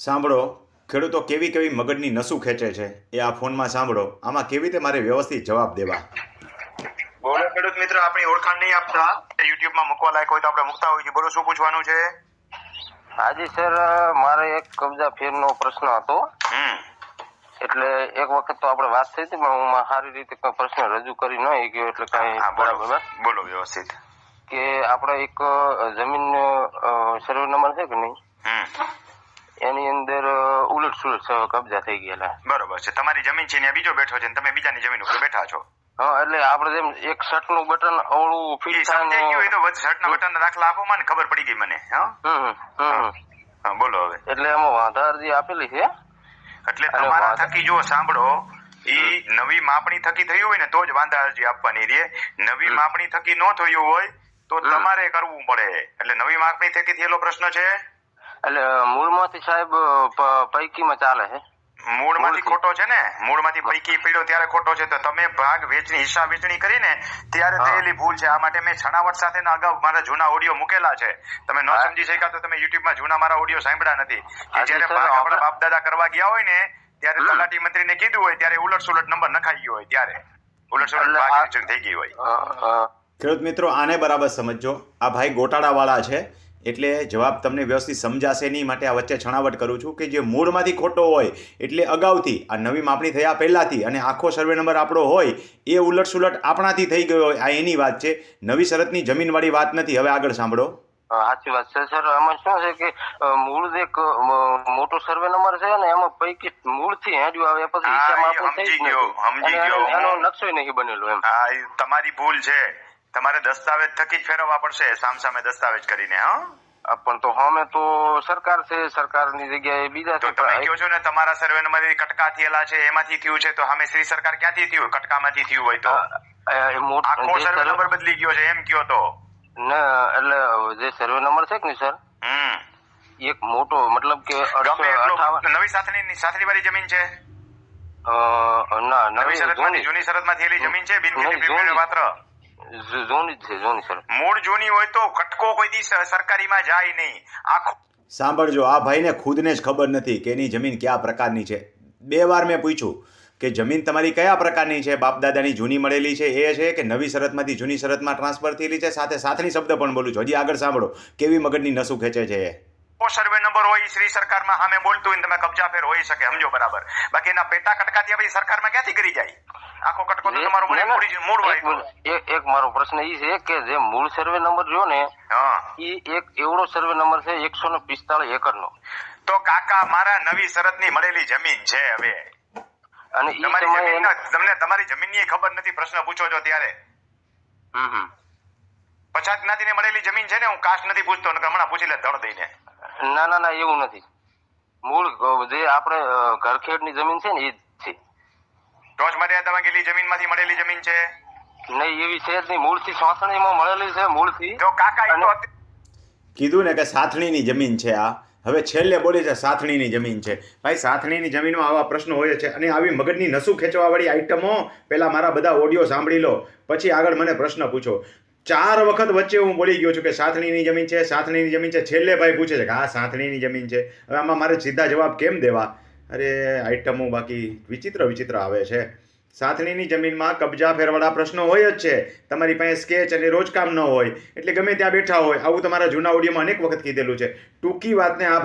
સાંભળો, ખેડૂતો કેવી કેવી મગજની નસું ખેંચે છે એ આ ફોનમાં સાંભળો. આમાં કેવી રીતે મારે વ્યવસ્થિત જવાબ દેવા. બોલો ખેડૂત મિત્ર, આપણી ઓળખાણ નહીં આપતા, યુટ્યુબમાં મૂકવા લાયક હોય તો આપણે મૂકતા હોઈએ છીએ. બોલો, શું પૂછવાનું છે? હાજી સર, મારે એક કબજા ફેરનો પ્રશ્ન હતો. એટલે એક વખત તો આપણે વાત થઈ હતી, પણ હું સારી રીતે કોઈ પ્રશ્ન રજૂ કરી ન ગયો, એટલે કઈ બરાબર. બોલો વ્યવસ્થિત. કે આપણે એક જમીન સર્વે નંબર છે કે નહીં, એની અંદર ઉલટ સુલટ કબજા થઈ ગયેલા. બરોબર છે. તમારી જમીન છે ત્યાં બીજો બેઠો છે ને તમે બીજાની જમીન ઉપર બેઠા છો. હા, એટલે આપણે જેમ એક શર્ટ નું બટન અવળું ફિટ સમજાઈ ગયું. એ તો શર્ટના બટન દાખલા આપો, મને ખબર પડી ગઈ મને. હા, બોલો હવે. એટલે એમાં વાંધા અરજી આપેલી છે. એટલે તમારા થકી જો સાંભળો, ઈ નવી માપણી થકી થયું હોય ને તો જ વાંધા અરજી આપવાની રહે. નવી માપણી થકી ન થયું હોય તો તમારે કરવું પડે. એટલે નવી માપણી થકી થયેલો પ્રશ્ન છે. એટલે મૂળમાંથી સાહેબ પૈકીમાં ચાલે છે. મૂળમાંથી ખોટો છે ને? મૂળમાંથી પૈકી પીડ્યો ત્યારે ખોટો છે. તો તમે ભાગ હિસ્સા વેચણી કરીને ત્યારે થયેલી ભૂલ છે. આ માટે મેં છણાવટ સાથે અગાઉ મારા જૂના ઓડિયો મૂકેલા છે. તમે ન સમજી શક્યા તો તમે યુટ્યુબમાં જૂના મારા ઓડિયો સાંભળ્યા નથી કે જયારે આપણા બાપ દાદા કરવા ગયા હોય ને ત્યારે તલાટી મંત્રીને કીધું હોય ત્યારે ઉલટ સુલટ નંબર નખાઈ ગયો હોય, ત્યારે ઉલટ સુલટ ભાગ વેચણી થઈ ગઈ હોય. ખેડૂત મિત્રો, આને બરાબર સમજો. આ ભાઈ ગોટાળાવાળા છે, એટલે જવાબ તમને વ્યવસ્થિત સમજાશે નહીં, માટે આ વચ્ચે છણાવટ કરું છું કે જે મૂળમાંથી ખોટો હોય એટલે અગાઉથી આ નવી માપણી થયા પહેલાથી અને આખો સર્વે નંબર આપણો હોય એ ઉલટ સુલટ આપણાથી થઈ ગયો હોય, આ એની વાત છે. નવી શરતની જમીનવાળી વાત નથી. હવે આગળ સાંભળો. સાચી વાત છે સર. આમાં શું છે કે મૂળ એક મોટો સર્વે નંબર છે ને, એમાં પૈકી મૂળ થી હેડ્યું આવે પછી સમજી ગયો. એનો નકશો નહીં બનેલો એમ. હા, તમારી ભૂલ છે. તમારે દસ્તાવેજ થકી જ ફેરવવા પડશે, સામસામે દસ્તાવેજ કરીને. હા, પણ તો અમે તો સરકાર છે, સરકારની જગ્યાએ બીજા તો તમે કહો છો ને તમારા સર્વે નંબર કટકા થયેલા છે એમાંથી થયું છે, તો અમે શ્રી સરકાર ક્યાંથી થયું? કટકામાંથી થયું હોય તો આખો સર્વે નંબર બદલી ગયો છે એમ કયો તો? એટલે જે સર્વે નંબર છે કે સર, એક મોટો મતલબ કે નવી સાથળી વાળી જમીન છે. ના, નવી શરતમાંથી જૂની શરતમાં થયેલી જમીન છે, બિનખેતી પાત્ર જૂની છે. જૂની સર. મૂળ જૂની હોય તો કટકો કોઈ દી સરકારીમાં જાય નહીં. આખો સાંભળજો, આ ભાઈને ખુદને જ ખબર નથી કે એની જમીન કયા પ્રકારની છે. 2 વાર મેં પૂછ્યું કે જમીન તમારી કયા પ્રકારની છે, બાપ દાદાની જૂની મળેલી છે એ છે કે નવી શરતમાંથી જૂની શરતમાં ટ્રાન્સફર થયેલી છે. સાથે સાથની શબ્દ પણ બોલું છું. હજી આગળ સાંભળો કેવી મગજની નસું ખેંચે છે એ. સર્વે નંબર હોય શ્રી સરકારમાં સામે બોલતું હોય તમે કબજા ફેર હોઈ શકે, સમજો બરાબર. બાકી એના પેટા કટકાથી પછી સરકારમાં ક્યાંથી કરી જાય? આખો કટકો તો તમારો મૂળ વાળી. એક મારો પ્રશ્ન એ છે કે જે મૂળ સર્વે નંબર રહ્યો ને, એ એક એવડો સર્વે નંબર છે 145 એકરનો. તો કાકા, મારા નવી શરતની મળેલી જમીન છે. હવે અને તમને તમારી જમીનની ખબર નથી, પ્રશ્ન પૂછો છો ત્યારે. પછાત જ્ઞાતિને મળેલી જમીન છે ને, હું કાસ્ટ નથી પૂછતો, હમણાં પૂછી લે ધડ દઈને. ના, એવું નથી. મૂળ જે આપણે ઘરખેડની જમીન છે ને એ છે. ટોચ મર્યાદામાં ગયેલી જમીનમાંથી મળેલી જમીન છે? નહીં, એવી છે જ નહીં. મૂળથી સોસણીમાં મળેલી છે. મૂળથી તો કાકા કીધું ને કે સાથણીની જમીન છે. આ હવે છેલ્લે બોલે છે સાથણીની જમીન છે. ભાઈ, સાથણીની જમીનમાં આવા પ્રશ્નો હોય છે અને આવી મગજની નસું ખેંચવાવાળી આઈટમો પહેલા મારા બધા ઓડિયો સાંભળી લો, પછી આગળ મને પ્રશ્ન પૂછો. 4 વખત વચ્ચે હું બોલી ગયો છું કે સાથણીની જમીન છે, સાથણીની જમીન છે. છેલ્લે ભાઈ પૂછે છે કે હા સાથણીની જમીન છે. હવે આમાં મારે સીધા જવાબ કેમ દેવા? અરે, આઈટમો બાકી વિચિત્ર આવે છે. સાથણીની જમીનમાં કબજા ફેરવાળા પ્રશ્નો હોય જ છે. તમારી પાસે સ્કેચ અને રોજકામ ન હોય એટલે ગમે ત્યાં બેઠા હોય. આવું તમારા જૂના ઓડિયોમાં અનેક વખત કીધેલું છે. ટૂંકી વાતને આ